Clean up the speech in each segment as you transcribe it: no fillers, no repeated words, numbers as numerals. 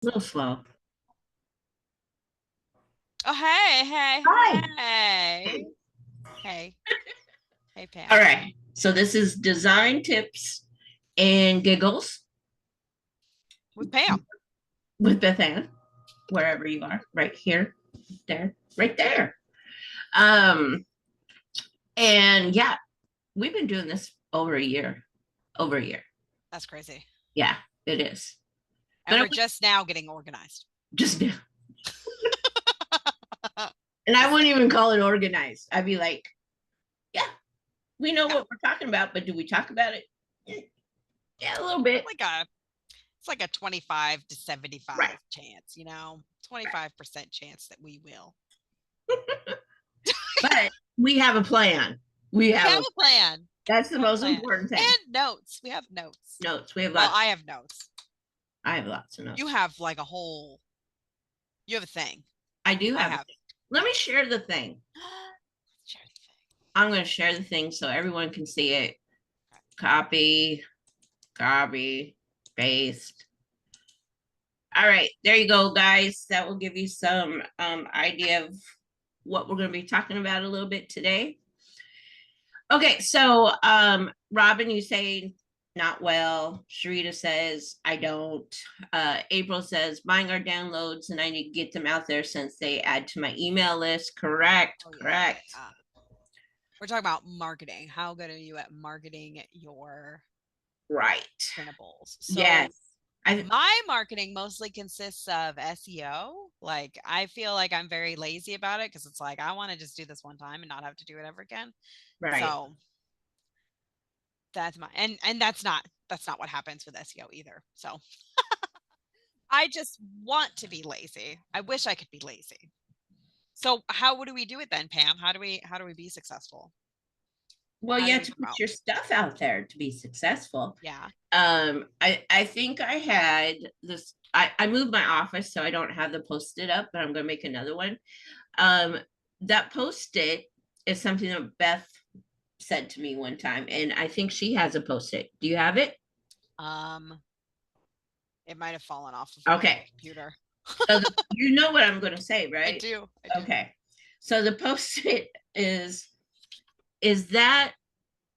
little slow. Oh, hey, Hi. hey, hey, hey, All Pam. right. So this is design tips and giggles With Pam. with Beth Ann, wherever you are, right here, there, right there. Um, and yeah, we've been doing this over a year. Over a year. That's crazy. Yeah, it is. And But I we're would just now getting organized. just and I wouldn't even call it organized. I'd be like, yeah, we know Yeah, what we're talking about, but do we talk about it? Yeah, a little bit. like a it's like a 25 to Right. 75 chance, 25% chance that we will. But we have a plan. We We have have a a plan. that's We the have a most plan. important thing. And notes. We have notes. Notes. We have Well, lots. I have notes. I have lots of You notes. have like a whole you have a thing. I do I have a have thing. Let me notes. share the thing. Share the thing. I'm going to share the thing so everyone can see it. Okay. Copy, copy, paste. All right, there you go, guys. That will give you some idea of what we're going to be talking about a little bit today. Okay, so Robin, you say not well. Sharita says I don't. April says buying our downloads and I need to get them out there since they add to my email list. Correct, Oh yeah, correct. yeah. We're talking about marketing. How good are you at marketing your Right. printables? Yes. So I my marketing mostly consists of SEO. Like I feel like I'm very lazy about it because it's like I want to just do this one time and not have to do it ever again. right. So that's my and that's not what happens with SEO either. So I just want to be lazy. I wish I could be lazy. So how do we do it then, Pam? How do we be successful? Well, How you do have we to put promote? your stuff out there to be successful. Yeah. I think I had this. I moved my office, so I don't have the post-it up, but I'm going to make another one. Um, that post-it is something that Beth said to me one time, and I think she has a post-it. Do you have it? Um it might have fallen off of my Okay. computer. So you know what I'm going to say, I right? do. I do. Okay. So the post-it is that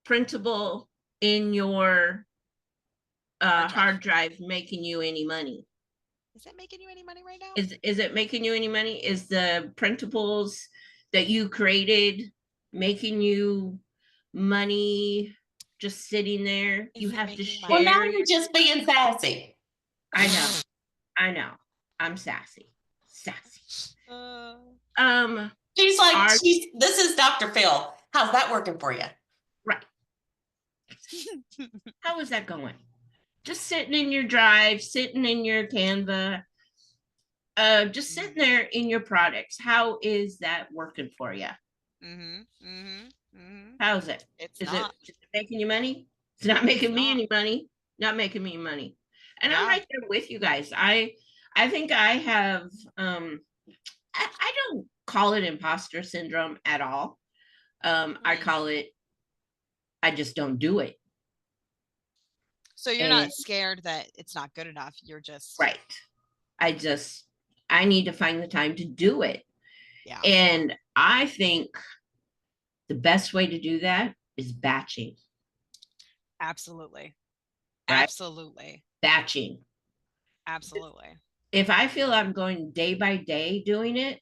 printable in your Hard drive. hard drive making you any money? Is it making you any money right now? Is it making you any money? Is the printables that you created making you money just sitting there? You Is it have to making Well, money? now share you're your just being sassy. I know, I know. I'm sassy. Sassy. Uh, Um She's like, are this is Dr. Phil. How's that working for you? right. How is that going? Just sitting in your drive, sitting in your Canva, just sitting there in your products. How is that working for you? Mhm. Mhm. Mhm. How's it? It's Is it, not. is it making you money? It's not It's making me not. any money. Not making me money. And I'm Yeah. right there with you guys. I think I have I don't call it imposter syndrome at all. I Hmm. call it I just don't do it. So you're And not scared that it's not good enough. You're just right. I just I need to find the time to do it. yeah. And I think the best way to do that is batching, Absolutely. right? Absolutely. Batching. Absolutely. If I feel I'm going day by day doing it,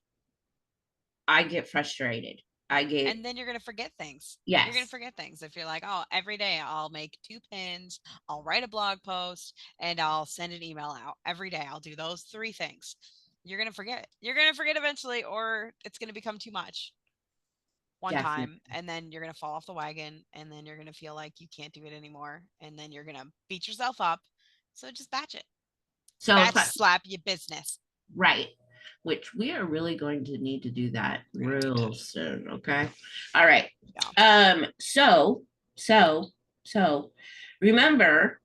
I get frustrated. I get, And then you're going to forget things. You're going to yes, forget things if you're like, "Oh, every day I'll make 2 pins, I'll write a blog post, and I'll send an email out. Every day I'll do those 3 things." You're going to forget. You're going to forget eventually or it's going to become too much one definitely. time and then you're going to fall off the wagon and then you're going to feel like you can't do it anymore and then you're going to beat yourself up. So just batch it. So if Batch I, slap your business. right, which we are really going to need to do that We're going to do that. real soon. Okay. All right. Yeah. So, so, so remember,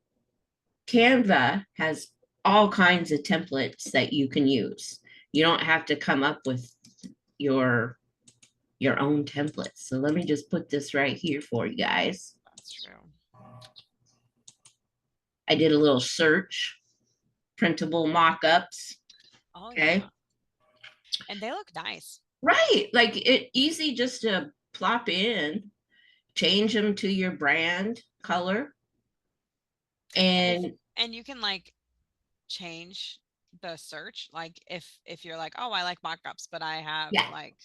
Canva has all kinds of templates that you can use. You don't have to come up with your your own templates. So let me just put this right here for you guys. That's true. I did a little search, printable mock-ups. Oh Okay. yeah. And they look nice. Right. Like it easy just to plop in, change them to your brand color. And And you can like change the search. Like if you're like, oh, I like mock-ups, but I have yeah, like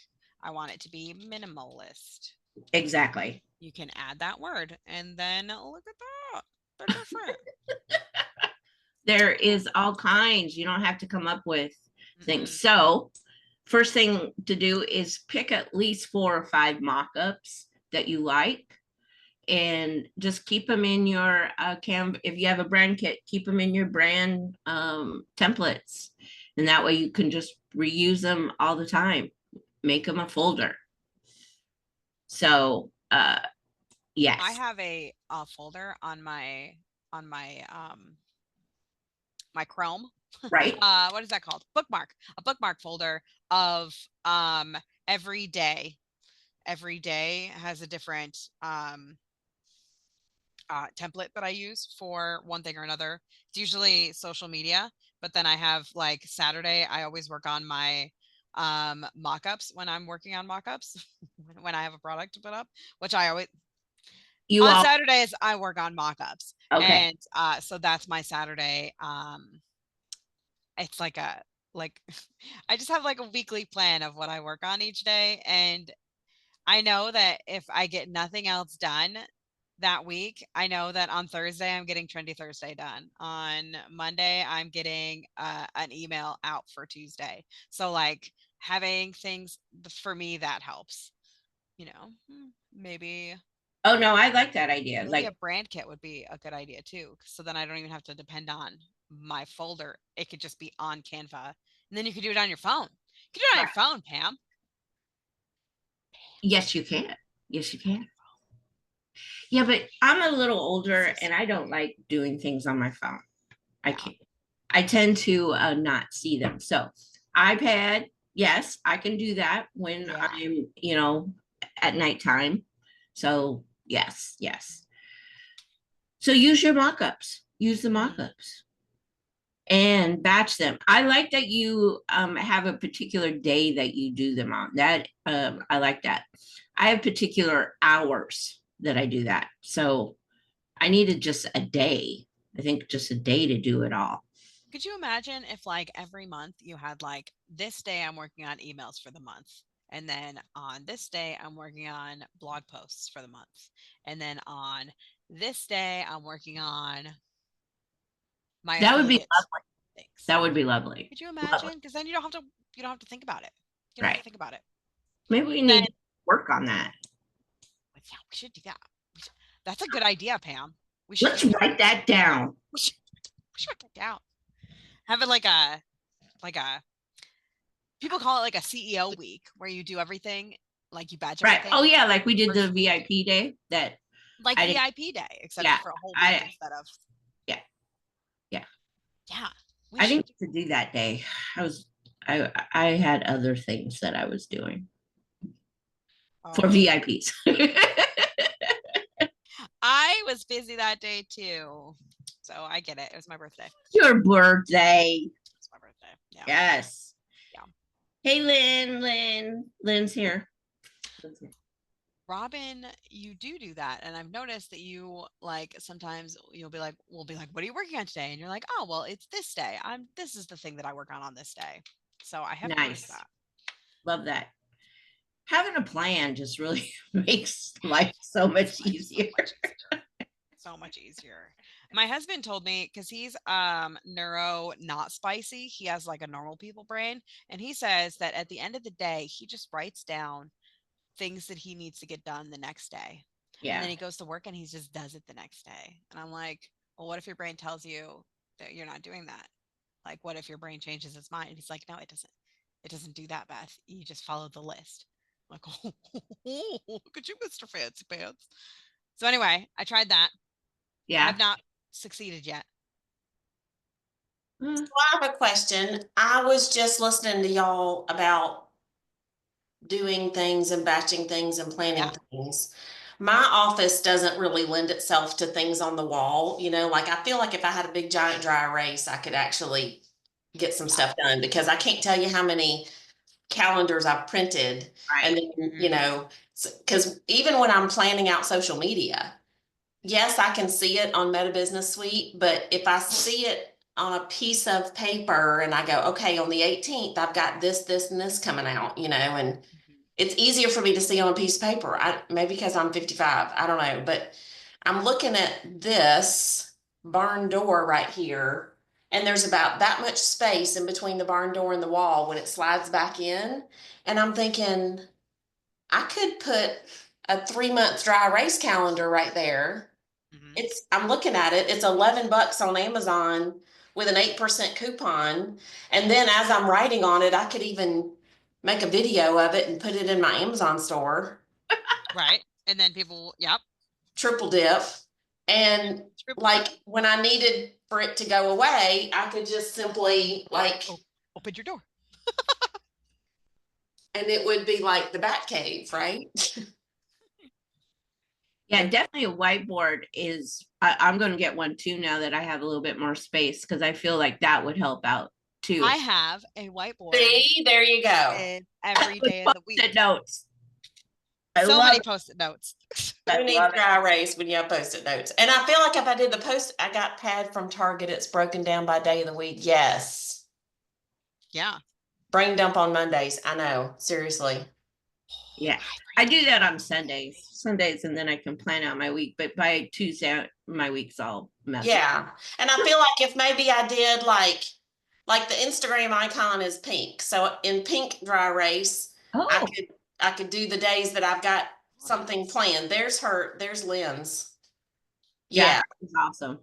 I want it to be minimalist. exactly. You can add that word and then look at that. They're different. There is all kinds. You don't have to come up with things. Mm-mm. So first thing to do is pick at least 4 or 5 mock-ups that you like and just keep them in your if you have a brand kit, keep them in your brand templates, and that way you can just reuse them all the time. Make them a folder. So yes, I have a folder on my my Chrome. right. What is that called? Bookmark. A bookmark folder of every day. Every day has a different template that I use for one thing or another. It's usually social media, but then I have like Saturday, I always work on my mock-ups when I'm working on mock-ups when I have a product to put up, which I always You on all Saturdays I work on mock-ups. okay? And so that's my Saturday. It's like I just have like a weekly plan of what I work on each day, and I know that if I get nothing else done that week, I know that on Thursday I'm getting Trendy Thursday done. On Monday, I'm getting an email out for Tuesday. So like having things for me that helps. You know, maybe Oh no, I like that idea. maybe a Like brand kit would be a good idea too. So then I don't even have to depend on my folder. It could just be on Canva, and then you could do it on your phone. You can do it on right. your phone, Pam. Yes, you can. Yes, you can. Yeah, but I'm a little older and I don't like doing things on my phone. I Yeah. can't. I tend to not see them. So iPad, yes, I can do that when Yeah. I'm, at nighttime. So yes, yes. So use your mock-ups. Use the Mhm. mock-ups and batch them. I like that you have a particular day that you do them on. That I like that. I have particular hours that I do that. So I needed just a day. I think just a day to do it all. Could you imagine if like every month you had like this day I'm working on emails for the month, and then on this day I'm working on blog posts for the month, and then on this day I'm working on my That would be affiliate lovely. things. That would be lovely. Could you Lovely. imagine? Because then you don't have to think about it. You don't have to Right. think about it. Maybe we Then need to work on that. yeah, we should do that. That's a good idea, Pam. We should Let's do that. write that down. We should write that down. Have it like a people call it like a CEO week where you do everything, like you badge Right. everything. Oh yeah, like we did the First week. VIP day that Like I didn't. VIP day, except Yeah. for a whole week I instead of yeah. Yeah. yeah. We I should. didn't get to do that day. I had other things that I was doing for Oh, VIPs. I was busy that day too, so I get it. It was my birthday. Your birthday. It's my birthday. Yeah. Yes. Yeah. Hey Lynn's here. Robin, you do that, and I've noticed that you like sometimes you'll be like, we'll be like, what are you working on today? And you're like, oh well, it's this day. This is the thing that I work on this day. So I have noticed Nice. that. Love that. Having a plan just really makes life so much easier. So much easier. My husband told me because he's neuro not spicy. He has like a normal people brain, and he says that at the end of the day, he just writes down things that he needs to get done the next day. And then Yeah. he goes to work and he just does it the next day. And I'm like, well, what if your brain tells you that you're not doing that? Like, what if your brain changes its mind? He's like, no, it doesn't. It doesn't do that, Beth. You just follow the list. I'm like, oh, look at you, Mr. Fancy Pants. So anyway, I tried that. Yeah. Have not succeeded yet. So I have a question. I was just listening to y'all about doing things and batching things and planning Yeah. things. My office doesn't really lend itself to things on the wall, like I feel like if I had a big giant dry erase, I could actually get some stuff done because I can't tell you how many calendars I've printed. And Right. then, because even when I'm planning out social media, yes, I can see it on Meta Business Suite, but if I see it on a piece of paper and I go, okay, on the 18th, I've got this, this, and this coming out, and it's easier for me to see on a piece of paper. Maybe because I'm 55, I don't know, but I'm looking at this barn door right here, and there's about that much space in between the barn door and the wall when it slides back in. And I'm thinking, I could put a 3 month dry erase calendar right there. Mhm. I'm looking at it, it's $11 on Amazon with an 8% coupon. And then as I'm writing on it, I could even make a video of it and put it in my Amazon store, Right. And then people, yep. triple dip. And Triple like when I needed for it to go away, I could just simply open your door. and it would be like the Bat Cave, right? Yeah, definitely a whiteboard is, I'm going to get one too now that I have a little bit more space because I feel like that would help out too. I have a whiteboard See, there you go. in every day of the week. Post-it notes. So many post-it notes. Who needs dry erase when you have post-it notes? And I feel like if I did I got pad from Target, it's broken down by day of the week. Yes. Yeah. Brain dump on Mondays. I know. Seriously. Yeah, I do that on Sundays, and then I can plan out my week. But by Tuesday, my week's all messy. Yeah. And I feel like if maybe I did like the Instagram icon is pink. So in pink dry erase, Oh, I could do the days that I've got something planned. There's Lynn's. Yeah. it's awesome.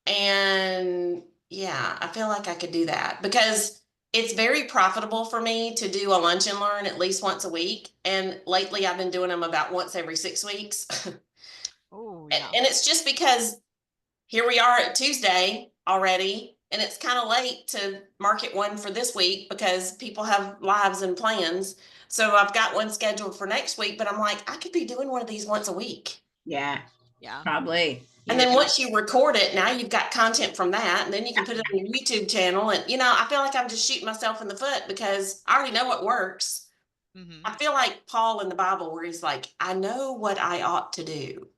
And yeah, I feel like I could do that because it's very profitable for me to do a lunch and learn at least once a week. And lately I've been doing them about once every 6 weeks. Oh, yeah. And it's just because here we are at Tuesday already, and it's kind of late to market one for this week because people have lives and plans. So I've got one scheduled for next week, but I'm like, I could be doing one of these once a week. Yeah, Yeah. probably. And then once you record it, now you've got content from that, and then you can put it on your YouTube channel. And, I feel like I'm just shooting myself in the foot because I already know what works. Mhm. I feel like Paul in the Bible where he's like, I know what I ought to do.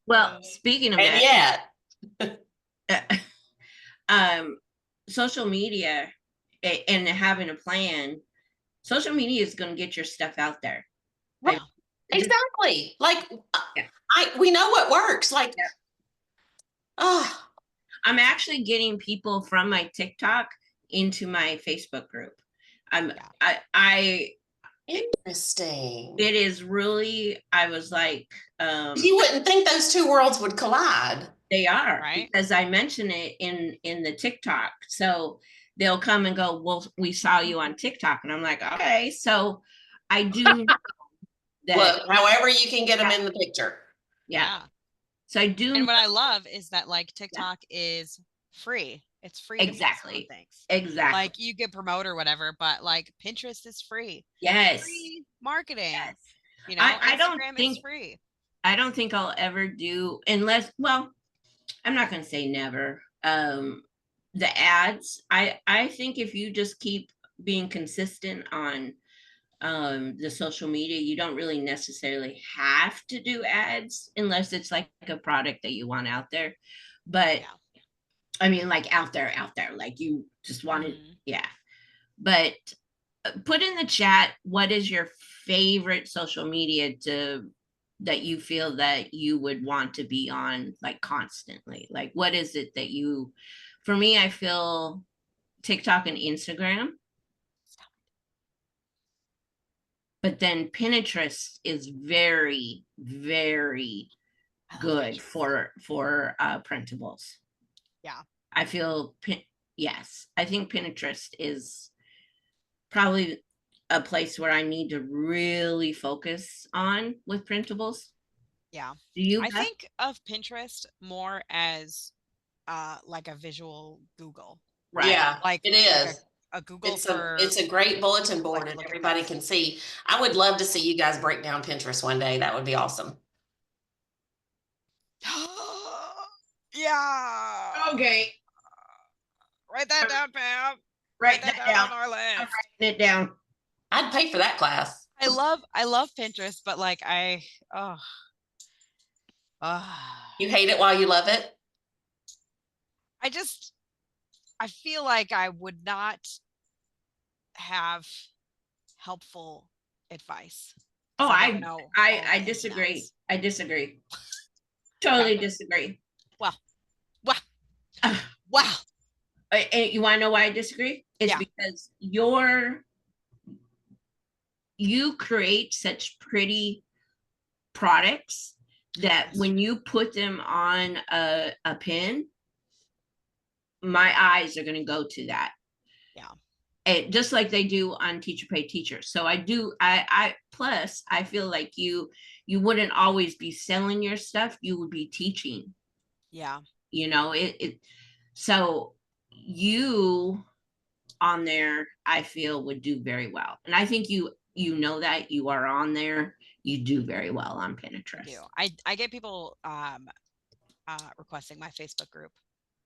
Well, speaking of And that, social media and having a plan, social media is going to get your stuff out there. Right. Exactly. Like Yeah. we know what works. Like, oh, I'm actually getting people from my TikTok into my Facebook group. interesting. It is really, I was like, You wouldn't think those two worlds would collide. they are, Right. because I mention it in the TikTok. So they'll come and go, well, we saw you on TikTok. And I'm like, okay. So I do know that. Look, however you can get them in the picture. Yeah. So I do. And what I love is that like TikTok is free. It's free. Exactly. Things. Exactly. Like you get promote or whatever, but like Pinterest is free. Yes. Free marketing. Yes. I don't think is free. I don't think I'll ever do, unless, well, I'm not going to say never. The ads, I think if you just keep being consistent on the social media, you don't really necessarily have to do ads unless it's like a product that you want out there. But I mean, like out there, like you just wanted, yeah. But put in the chat, what is your favorite social media that you feel that you would want to be on like constantly? Like, what is it that for me, I feel TikTok and Instagram. But then Pinterest is very, very good for printables. Yeah. I feel, yes, I think Pinterest is probably a place where I need to really focus on with printables. Yeah. Do you? I think of Pinterest more as like a visual Google. Right. Yeah, like it is. a Google It's for a great bulletin board to and look at everybody things. can see. I would love to see you guys break down Pinterest one day. That would be awesome. Yeah. Okay, Write that down, Pam. write Write that that down down. on our I'm list. writing it down. I'd pay for that class. I love Pinterest, but like oh You hate it while you love it? I just I feel like I would not have helpful advice. Oh, 'Cause I don't know all the I ins and disagree. outs. I disagree. Okay. Totally disagree. Well, wow, Uh, wow. and you want to know why I disagree? It's Yeah. because you create such pretty products that Yes. when you put them on a pin, my eyes are going to go to that. Yeah. And just like they do on Teacher Pay Teacher. So I plus I feel like you wouldn't always be selling your stuff, you would be teaching. Yeah. It so you on there, I feel would do very well. And I think you know that you are on there, you do very well on I Pinterest. do. I get people requesting my Facebook group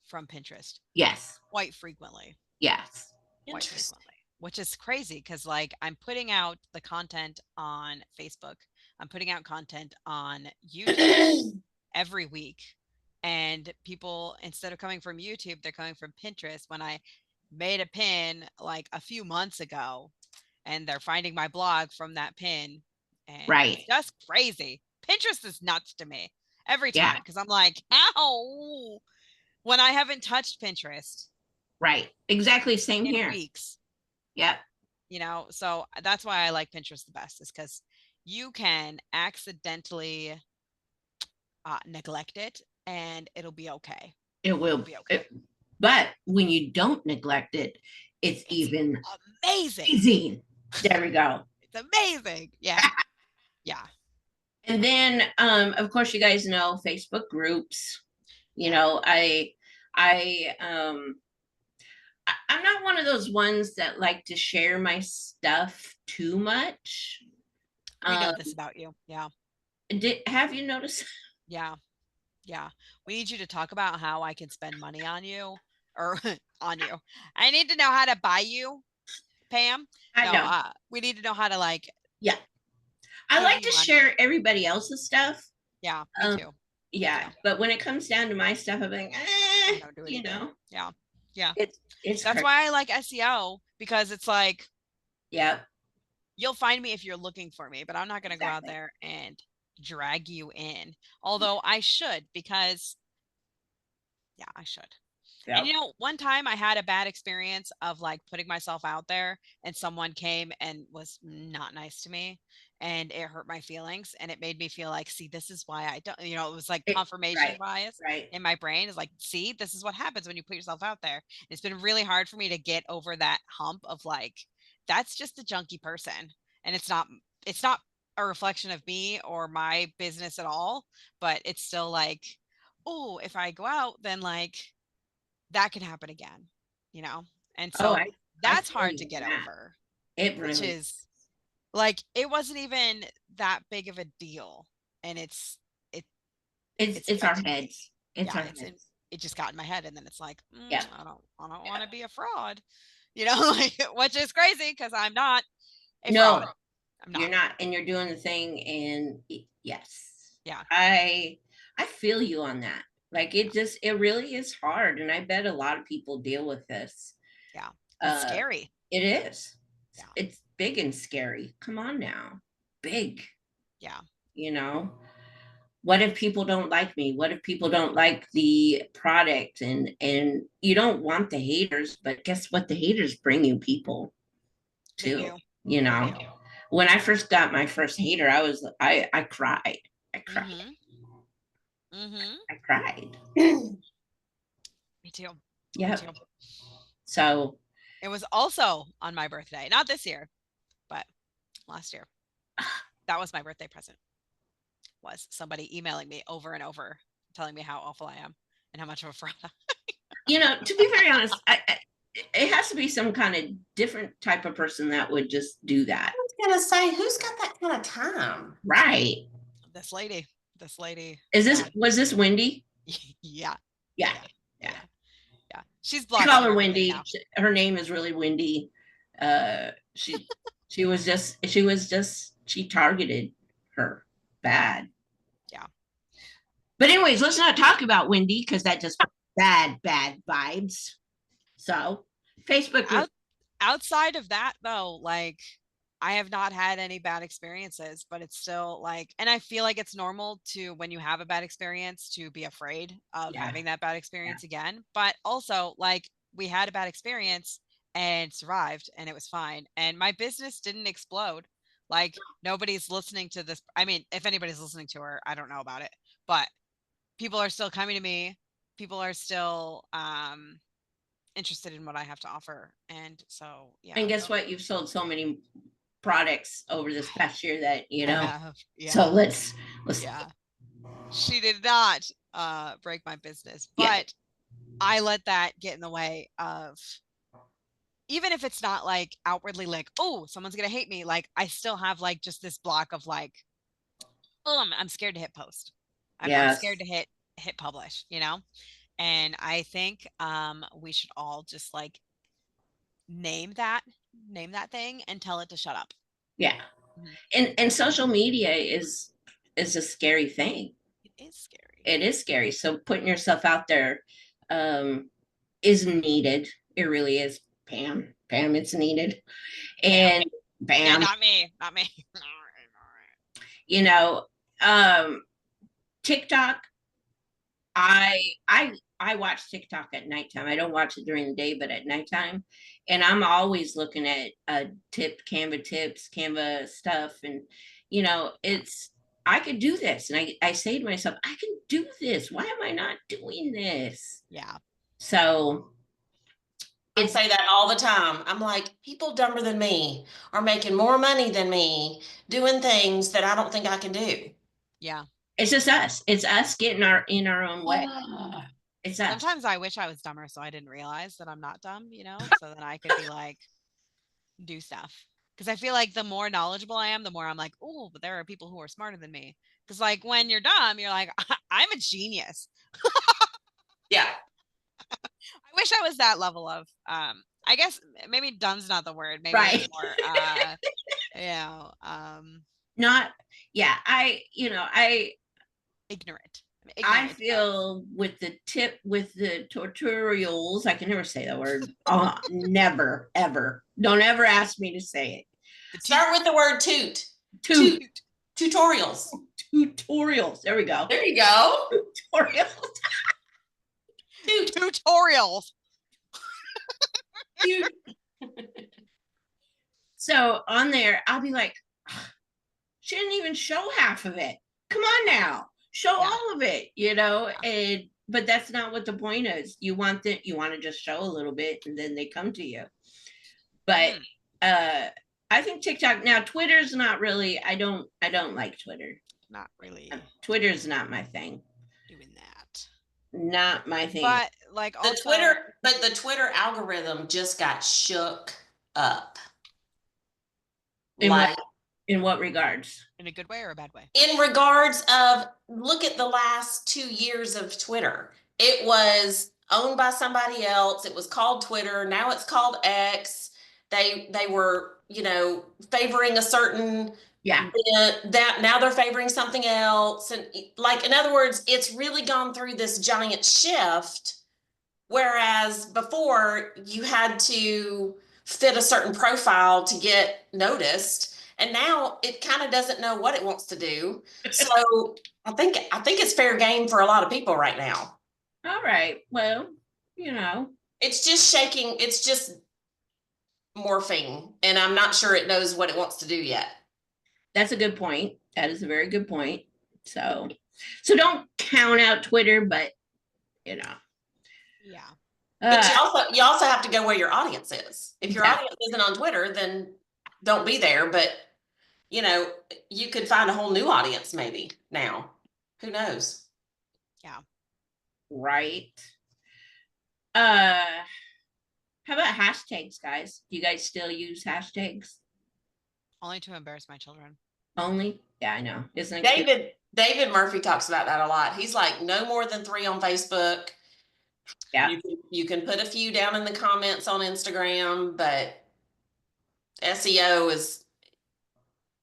from Pinterest Yes. quite frequently. Yes. Quite frequently, which is crazy because like I'm putting out the content on Facebook, I'm putting out content on YouTube every week, and people, instead of coming from YouTube, they're coming from Pinterest when I made a pin like a few months ago, and they're finding my blog from that pin, and Right. it's just crazy. Pinterest is nuts to me every Yeah. time because I'm like, how, when I haven't touched Pinterest Right. Exactly. Same in here. weeks. Yep. So that's why I like Pinterest the best, is because you can accidentally neglect it and it'll be okay. It will be okay. But when you don't neglect it, it's even amazing. There we go. It's amazing. Yeah. Yeah. And then of course you guys know Facebook groups. I'm not one of those ones that like to share my stuff too much. We know this about you. Yeah. Have you noticed? Yeah. Yeah. We need you to talk about how I can spend money on you, or on you. I need to know how to buy you, Pam. I know. We need to know how to like. Yeah. I like to money. share everybody else's stuff. Yeah, me too. Yeah. Yeah. But when it comes down to my stuff, I'm like, Don't do anything. Yeah. Yeah. It's That's why I like SEO, because it's like, yeah, you'll find me if you're looking for me, but I'm not going to go out there and drag you in. Although I should, because yeah, I should. Yep. And one time I had a bad experience of like putting myself out there, and someone came and was not nice to me, and it hurt my feelings, and it made me feel like, see, this is why I don't, it was like confirmation bias in my brain. Is like, see, this is what happens when you put yourself out there. It's been really hard for me to get over that hump of like, that's just a junky person, and it's not a reflection of me or my business at all, but it's still like, oh, if I go out, then like that can happen again, and so that's hard to get over. It which really is like, it wasn't even that big of a deal, and it's our heads. It's our heads. It just got in my head, and then it's like, Yeah. I don't want to be a fraud, like, which is crazy because I'm not a fraud. I'm not. You're not, and you're doing the thing, and yes. Yeah. I feel you on that. Like, it really is hard, and I bet a lot of people deal with this. Yeah. It's scary. It is. Yeah. It's big and scary. Come on now. Big. Yeah. What if people don't like me? What if people don't like the product? And you don't want the haters, but guess what? The haters bring you people too. When I first got my first hater, I cried. I cried. I cried. Me too. Yeah. So it was also on my birthday, not this year, but last year. That was my birthday present. Was somebody emailing me over and over, telling me how awful I am and how much of a fraud. To be very honest, it has to be some kind of different type of person that would just do that. I was gonna say, who's got that kind of time? Right. This lady. This lady. Was this Wendy? Yeah. Yeah. Yeah. Yeah. Yeah. She's I blocked call from her everything Wendy. now. Her name is really Wendy. She was just she targeted her bad. Yeah. But anyways, let's not talk about Wendy because that just bad vibes. So Facebook. Outside of that though, like I have not had any bad experiences, but it's still like, and I feel like it's normal to, when you have a bad experience, to be afraid of Yeah. having that bad experience again. But also, like, we had a bad experience and survived, and it was fine. And my business didn't explode. Like, nobody's listening to this. I mean, if anybody's listening to her, I don't know about it, but people are still coming to me. People are still interested in what I have to offer. And so, yeah. And guess what? You've sold so many products over this past year that you know. Yeah. So let's. Yeah. She did not break my business, but I let that get in the way of, even if it's not like outwardly like, oh, someone's gonna hate me, like I still have like just this block of like, oh, I'm scared to hit post. I'm scared to hit publish, you know? And I think we should all just like name that thing and tell it to shut up. Yeah. And social media is a scary thing. It is scary. It is scary. So putting yourself out there is needed. It really is, Pam. It's needed. And Bam. Yeah, not me. You know, TikTok. I watch TikTok at nighttime. I don't watch it during the day, but at nighttime. And I'm always looking at Canva stuff. And, you know, I could do this. And I say to myself, I can do this. Why am I not doing this? Yeah. So I say that all the time. I'm like, people dumber than me are making more money than me doing things that I don't think I can do. Yeah. It's just us. It's us getting in our own way. It's us. Sometimes I wish I was dumber so I didn't realize that I'm not dumb, you know, so then I could be like, do stuff. Because I feel like the more knowledgeable I am, the more I'm like, oh, but there are people who are smarter than me. Because like when you're dumb, you're like, I'm a genius. Yeah. I wish I was that level of, I guess maybe dumb's not the word. Maybe right. It's more, not, yeah, ignorant. I feel with the tutorials, I can never say that word. Never, ever. Don't ever ask me to say it. Start with the word toot. Toot. Tutorials. Tutorials. There we go. There you go. Tutorials. Tutorials. So on there, I'll be like, she didn't even show half of it. Come on now. Show all of it, you know, but that's not what the point is. You want to just show a little bit and then they come to you. But I think TikTok, now Twitter's not really, I don't like Twitter. Not really. Twitter's not my thing. Doing that. Not my thing. But like also, the Twitter algorithm just got shook up. In what regards? In a good way or a bad way? In regards of, look at the last 2 years of Twitter. It was owned by somebody else. It was called Twitter. Now it's called X. They were, you know, favoring a certain that now they're favoring something else. And like, in other words, it's really gone through this giant shift. Whereas before you had to fit a certain profile to get noticed. And now it kind of doesn't know what it wants to do. So I think it's fair game for a lot of people right now. All right. Well, you know. It's just shaking. It's just morphing. And I'm not sure it knows what it wants to do yet. That's a good point. That is a very good point. So don't count out Twitter, but you know. Yeah. But you also have to go where your audience is. If your audience isn't on Twitter, then don't be there. But you know, you could find a whole new audience maybe now. Who knows? Yeah. Right. How about hashtags, guys? Do you guys still use hashtags? Only to embarrass my children. Only? Yeah, I know. Isn't it cute? David Murphy talks about that a lot. He's like, no more than 3 on Facebook. Yeah. You can put a few down in the comments on Instagram, but SEO is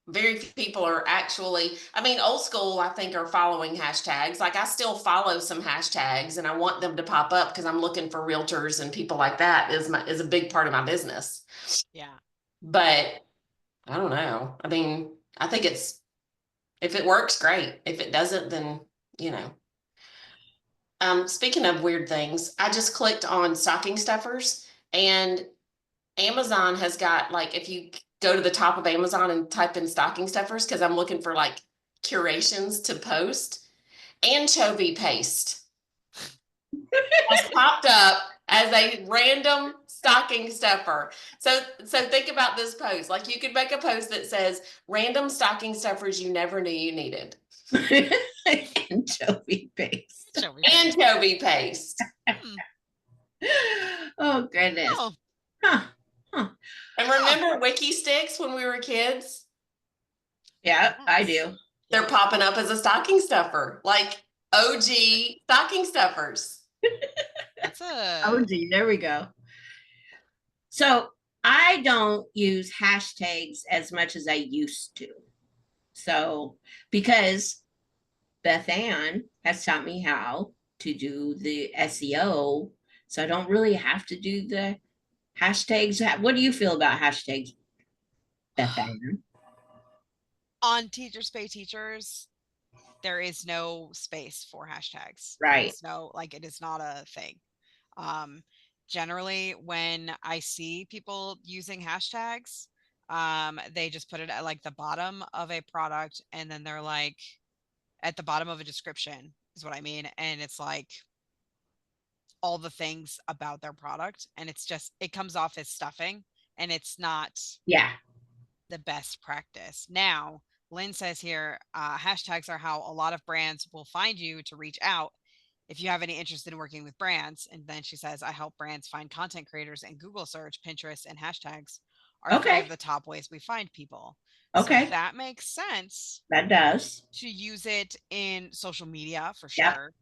very few people are actually, I mean, old school, I think, are following hashtags. Like I still follow some hashtags and I want them to pop up because I'm looking for realtors and people like that is a big part of my business. Yeah. But I don't know. I mean, I think if it works, great. If it doesn't, then, you know. Speaking of weird things, I just clicked on stocking stuffers and Amazon has got like, if you go to the top of Amazon and type in stocking stuffers, because I'm looking for like curations to post, anchovy paste has popped up as a random stocking stuffer. So think about this post. Like you could make a post that says random stocking stuffers you never knew you needed. Anchovy paste. Anchovy paste. Oh goodness. Oh. Huh. Huh. And remember Wiki Sticks when we were kids? Yeah, I Yes. do. They're popping up as a stocking stuffer, like OG stocking stuffers. That's a Oh, gee, there we go. So I don't use hashtags as much as I used to. So because Beth Ann has taught me how to do the SEO, so I don't really have to do the hashtags. What do you feel about hashtags, Beth Ann? on Teachers Pay Teachers. There is no space for hashtags. Right. It's no, like, it is not a thing. Generally, when I see people using hashtags, they just put it at like the bottom of a product, and then they're like at the bottom of a description is what I mean. And it's like all the things about their product, and it's just, it comes off as stuffing, and it's not Yeah. the best practice. Now, Lynn says here, hashtags are how a lot of brands will find you to reach out if you have any interest in working with brands. And then she says, I help brands find content creators in Google search, Pinterest, and hashtags are 3 of the top ways we find people. Okay. So that makes sense. That does. To use it in social media for Yep. sure.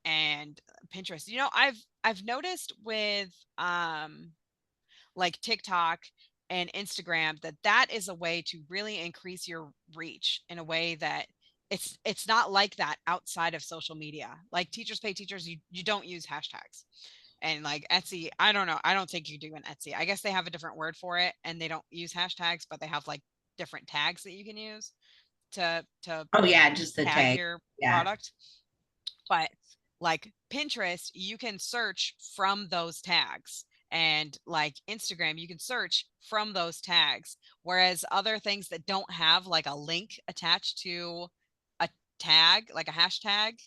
And Pinterest. You know, I've noticed with like TikTok and Instagram that is a way to really increase your reach in a way that it's not like that outside of social media. Like Teachers Pay Teachers, you don't use hashtags. And like Etsy, I don't know. I don't think you do in Etsy. I guess they have a different word for it and they don't use hashtags, but they have like different tags that you can use to Oh yeah, just the tag. your Yeah. product. But like Pinterest, you can search from those tags. And like Instagram, you can search from those tags. Whereas other things that don't have like a link attached to a tag, like a hashtag,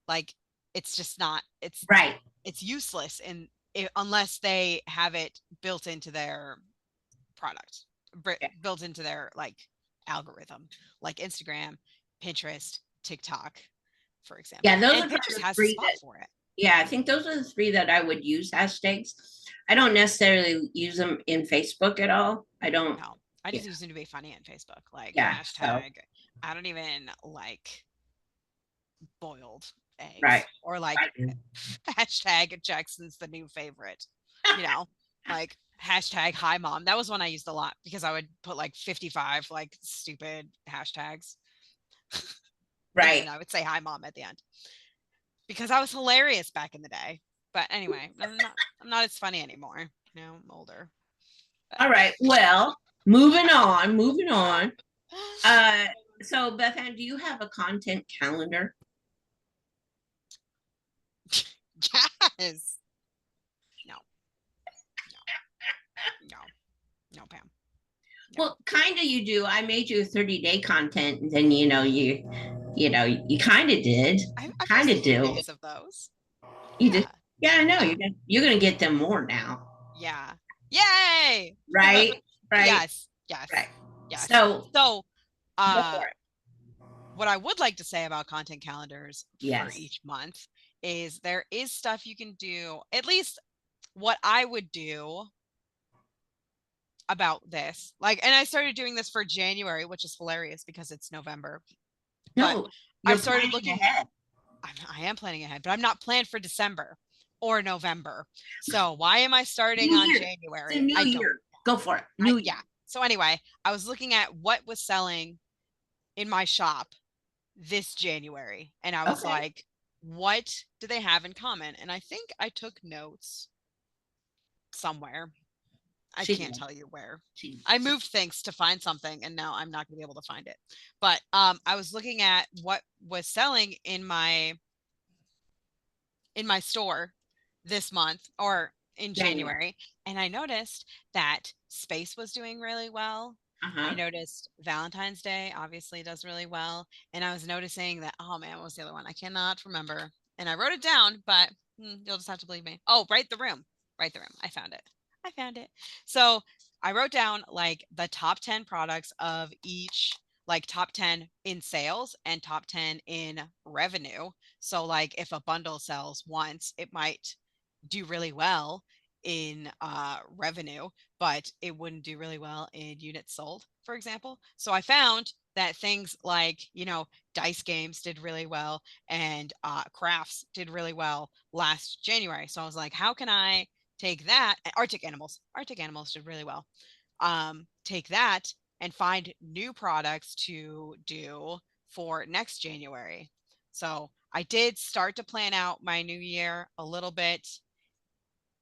like it's just not, it's Right. It's useless unless they have it built into their product, built into their like algorithm, like Instagram, Pinterest, TikTok, for example. Yeah, those and are Pinterest the has a three spot for it. Yeah, I think those are the 3 that I would use hashtags. I don't necessarily use them in Facebook at all. I don't. No, I just use them to be funny on Facebook, like hashtag. So. I don't even like boiled eggs, Right. or like hashtag Jackson's the new favorite. You know, like hashtag hi mom. That was one I used a lot because I would put like 55 like stupid hashtags. Right. And I would say hi mom at the end because I was hilarious back in the day. But anyway, I'm not as funny anymore. You know, I'm older. All right. Well, moving on. So Beth Ann, do you have a content calendar? Yes. No, Pam. No. Well, kind of you do. I made you a 30-day content, and then you kind of did. I've Kind of do. days of those. You did. Yeah, I know. You're gonna get them more now. Yeah. Yay! Right. Right. Yes. Right. Yes. So what I would like to say about content calendars for Yes. each month is there is stuff you can do, at least what I would do about this, like, and I started doing this for January, which is hilarious because it's November. But No, I you're started planning looking, ahead. I am planning ahead, but I'm not planned for December or November. So why am I starting New on year. It's a January? new I don't, year. Go for it. New year. yeah. So anyway, I was looking at what was selling in my shop this January, and I was Okay. like, what do they have in common? And I think I took notes somewhere. I She can't did. tell you where. She, I moved things to find something, and now I'm not going to be able to find it. But I was looking at what was selling in my store this month or in January. January, and I noticed that space was doing really well. I Uh-huh. noticed Valentine's Day obviously does really well, and I was noticing that, oh man, what was the other one? I cannot remember. And I wrote it down, but you'll just have to believe me. Oh, Right the Room. Right the Room. I found it. I found it. So I wrote down like the top 10 products of each, like top 10 in sales and top 10 in revenue. So like if a bundle sells once, it might do really well in revenue, but it wouldn't do really well in units sold, for example. So I found that things like, dice games did really well, and crafts did really well last January. So I was like, how can I take that? Arctic animals did really well. Take that and find new products to do for next January. So I did start to plan out my new year a little bit.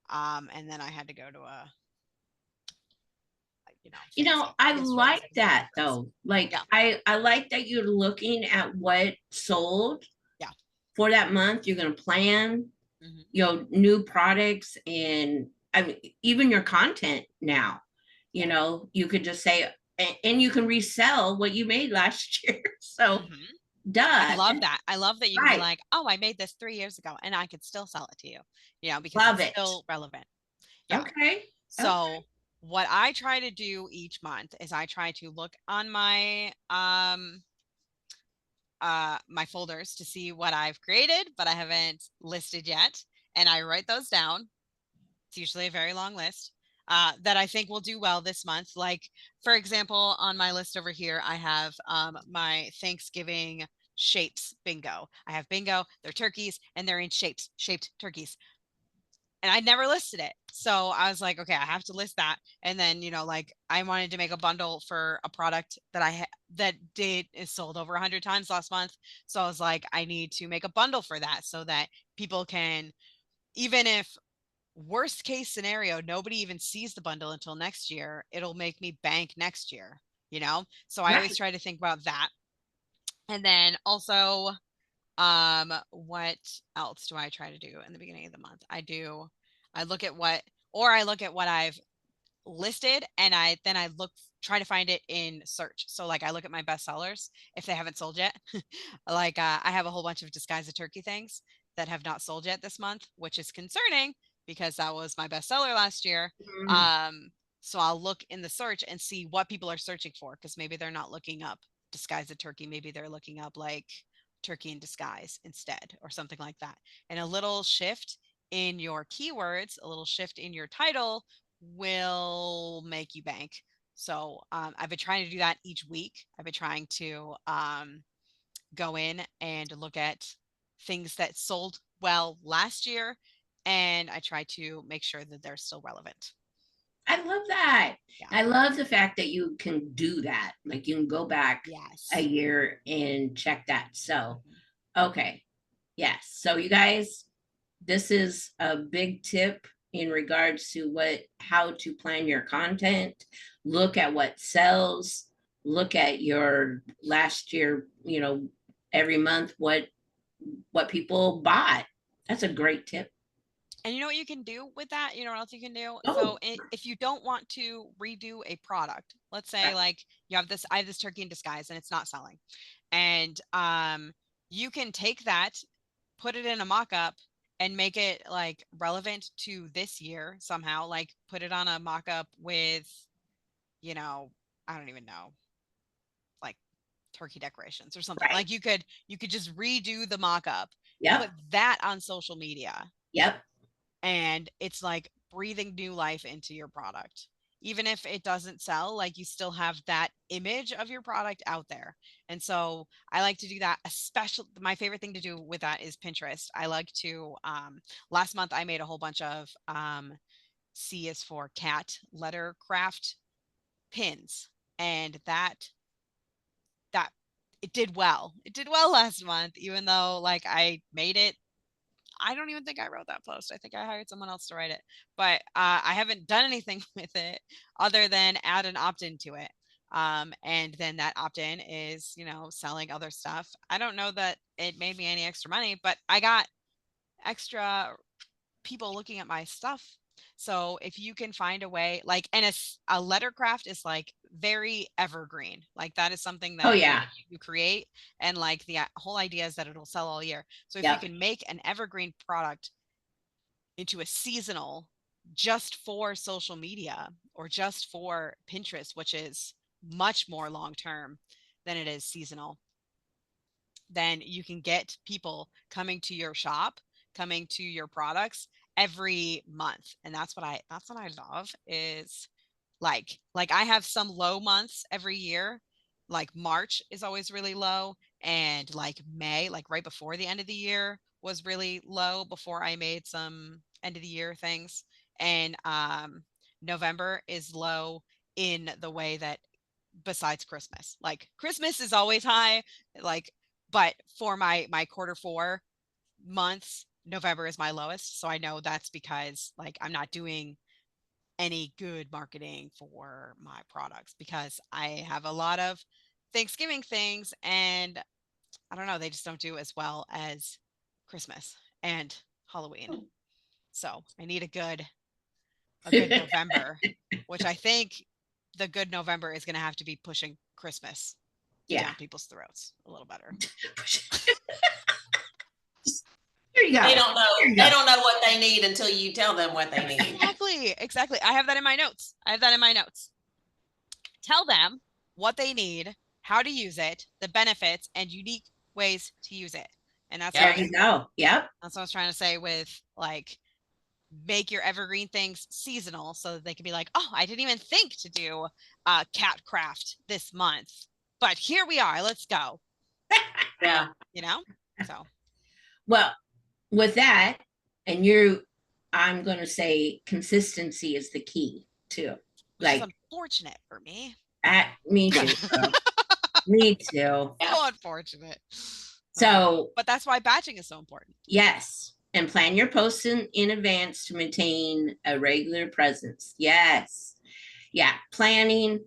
And then I had to go to a, I yesterday was like like a big that conference. though. Like Yeah. I like that you're looking at what sold Yeah. for that month. You're gonna plan, Mhm. new products, and I mean even your content now. Yeah. You could just say, and you can resell what you made last year. So Mhm. I duh. love that. I love that you can be Right. like, oh, I made this 3 years ago and I could still sell it to you, because Love it's it. still relevant. Yeah. Okay. Okay. So what I try to do each month is I try to look on my folders to see what I've created, but I haven't listed yet. And I write those down. It's usually a very long list that I think will do well this month. Like, for example, on my list over here, I have my Thanksgiving shapes bingo. I have bingo, they're turkeys, and they're in shaped turkeys. And I never listed it. So I was like, okay, I have to list that. And then, like I wanted to make a bundle for a product that is sold over 100 times last month. So I was like, I need to make a bundle for that so that people can, even if worst case scenario, nobody even sees the bundle until next year, it'll make me bank next year. So I always Right. try to think about that. And then also, what else do I try to do in the beginning of the month? I look at what I've listed, and I try to find it in search. So like I look at my bestsellers if they haven't sold yet. Like I have a whole bunch of Disguise a Turkey things that have not sold yet this month, which is concerning because that was my bestseller last year. Mm, Um, so I'll look in the search and see what people are searching for, because maybe they're not looking up Disguise a Turkey, maybe they're looking up like turkey in disguise instead or something like that. And a little shift in your keywords, a little shift in your title will make you bank. So I've been trying to do that each week. I've been trying to go in and look at things that sold well last year, and I try to make sure that they're still relevant. I love that. Yeah. I love the fact that you can do that. Like you can go back a Yes. year and check that. So, Mhm. okay. Yes. So you guys, this is a big tip in regards to how to plan your content. Look at what sells, look at your last year, every month what people bought. That's a great tip. And you know what you can do with that? You know what else you can do? Oh, So if you don't want to redo a product, let's say right. like I have this turkey in disguise and it's not selling. And you can take that, put it in a mock-up and make it like relevant to this year somehow, like put it on a mock-up with, you know, I don't even know, like turkey decorations or something. Right. Like you could just redo the mock-up, put Yep. that on social media, Yep. and it's like breathing new life into your product. Even if it doesn't sell, like you still have that image of your product out there. And so I like to do that. Especially, my favorite thing to do with that is Pinterest. I like to, last month I made a whole bunch of C is for cat letter craft pins. And that it did well. It did well last month, even though like I made it. I don't even think I wrote that post. I think I hired someone else to write it, but I haven't done anything with it other than add an opt-in to it. And then that opt-in is, selling other stuff. I don't know that it made me any extra money, but I got extra people looking at my stuff. So if you can find a way, like, and a letter craft is like very evergreen. Like that is something Oh that yeah. you create, and like the whole idea is that it'll sell all year. So if Yep. you can make an evergreen product into a seasonal just for social media or just for Pinterest, which is much more long term than it is seasonal, then you can get people coming to your shop, coming to your products every month. And that's what I love is like I have some low months every year. Like March is always really low, and like May, like right before the end of the year was really low before I made some end of the year things. And November is low in the way that besides Christmas. Like Christmas is always high, like but for my quarter four months, November is my lowest. So I know that's because like I'm not doing any good marketing for my products because I have a lot of Thanksgiving things, and I don't know, they just don't do as well as Christmas and Halloween. So I need a good November, which I think the good November is going to have to be pushing Christmas Yeah. down people's throats a little better. There you go. They don't know. There you They go. don't know what they need until you tell them what they need. Exactly. I have that in my notes. Tell them what they need, how to use it, the benefits, and unique ways to use it. And that's There you go. Yep. that's what I was trying to say with like make your evergreen things seasonal so that they can be like, oh, I didn't even think to do cat craft this month, but here we are. Let's go. Yeah. So Well, with that, and I'm going to say consistency is the key too. which is Like, unfortunate for me. me too. Me too. So unfortunate. So, but that's why batching is so important. yes. And plan your posts in advance to maintain a regular presence. Yes. Yeah. Planning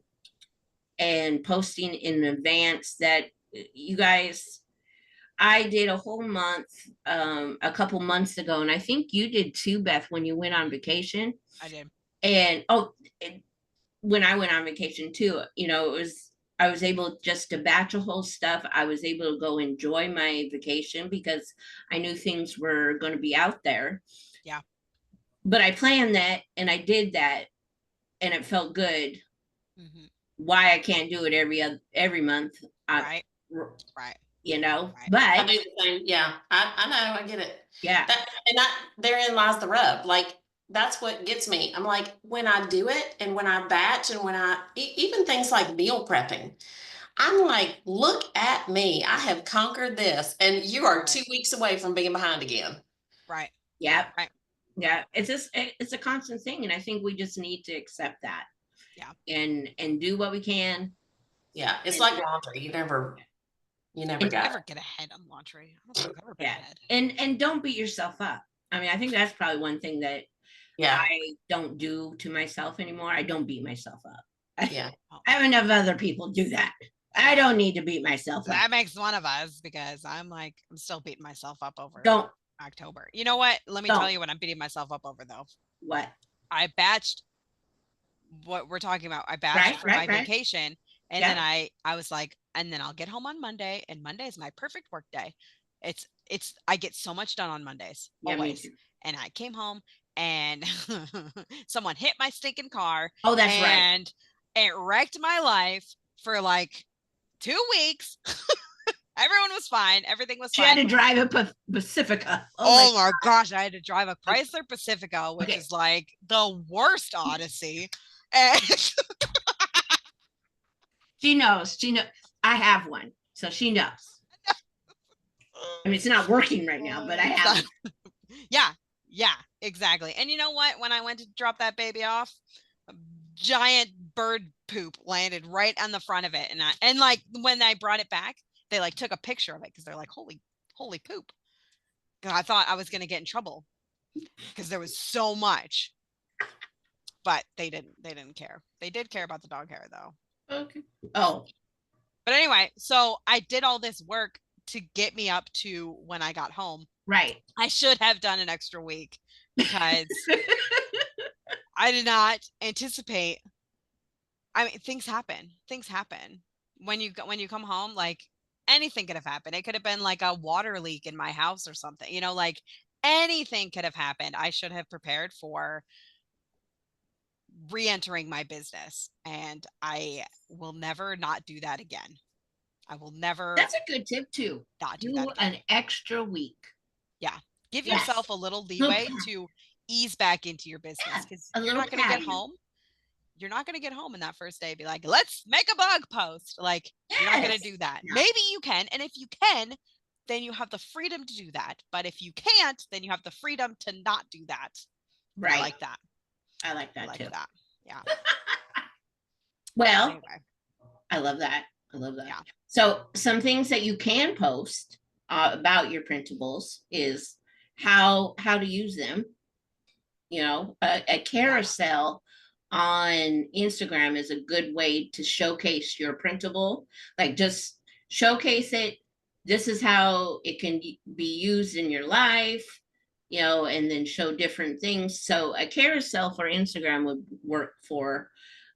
and posting in advance that you guys, I did a whole month a couple months ago, and I think you did too, Beth, when you went on vacation. I did. And when I went on vacation too, I was able just to batch a whole stuff. I was able to go enjoy my vacation because I knew things were going to be out there. Yeah. But I planned that and I did that, and it felt good. Mm-hmm. Why I can't do it every month? Right. Right. Right. But I do the same. Yeah, I know. I get it. Yeah. Therein lies the rub. Like, that's what gets me. I'm like, when I do it and when I batch and when even things like meal prepping, I'm like, look at me. I have conquered this. And you are 2 weeks away from being behind again. Right. Yeah. Right. Yeah. It's a constant thing. And I think we just need to accept that. Yeah. And do what we can. Yeah. It's like laundry. You never get ahead on laundry. I don't think I've ever been ahead. And don't beat yourself up. I mean, I think that's probably one thing that I don't do to myself anymore. I don't beat myself up. Yeah. I have enough other people do that. I don't need to beat myself up. That makes one of us, because I'm still beating myself up over October. You know what? Let me tell you what I'm beating myself up over though. What? I batched what we're talking about. I batched for my vacation. And then I was like, and then I'll get home on Monday, and Monday is my perfect work day. I get so much done on Mondays, always. And I came home and someone hit my stinking car. Oh, that's right. And it wrecked my life for like 2 weeks. Everyone was fine. Everything was She fine. had to drive a Pacifica. Oh my gosh, I had to drive a Chrysler Pacifica, which Okay. is like the worst Odyssey. And She knows. She knows. I have one, so she knows. I mean, it's not working right now, but I have. yeah, exactly. And you know what? When I went to drop that baby off, a giant bird poop landed right on the front of it, and like when I brought it back, they like took a picture of it because they're like, holy poop. And I thought I was gonna get in trouble because there was so much. But they didn't care. They did care about the dog hair though. Okay. Oh. But anyway, so I did all this work to get me up to when I got home. Right. I should have done an extra week because I did not anticipate. I mean, things happen. Things happen when you come home. Like anything could have happened. It could have been like a water leak in my house or something. You know, like anything could have happened. I should have prepared for re-entering my business, and I will never not do that again. I will never. That's a good tip too. Not do Do that again. an extra week. Yeah. Give Yes. yourself a little leeway to ease back into your business because a you're little not going to get patio. home. You're not going to get home in that first day and be like, let's make a blog post. Like, you're not going to Yes. do that. No. Maybe you can. And if you can, then you have the freedom to do that. But if you can't, then you have the freedom to not do that. Right. I like that. I like that I like too. that. Yeah. Well, Anyway, I love that. I love that. Yeah. So some things that you can post about your printables is how to use them. You know, a carousel on Instagram is a good way to showcase your printable. Like just showcase it. This is how it can be used in your life, you know, and then show different things. So a carousel for Instagram would work for,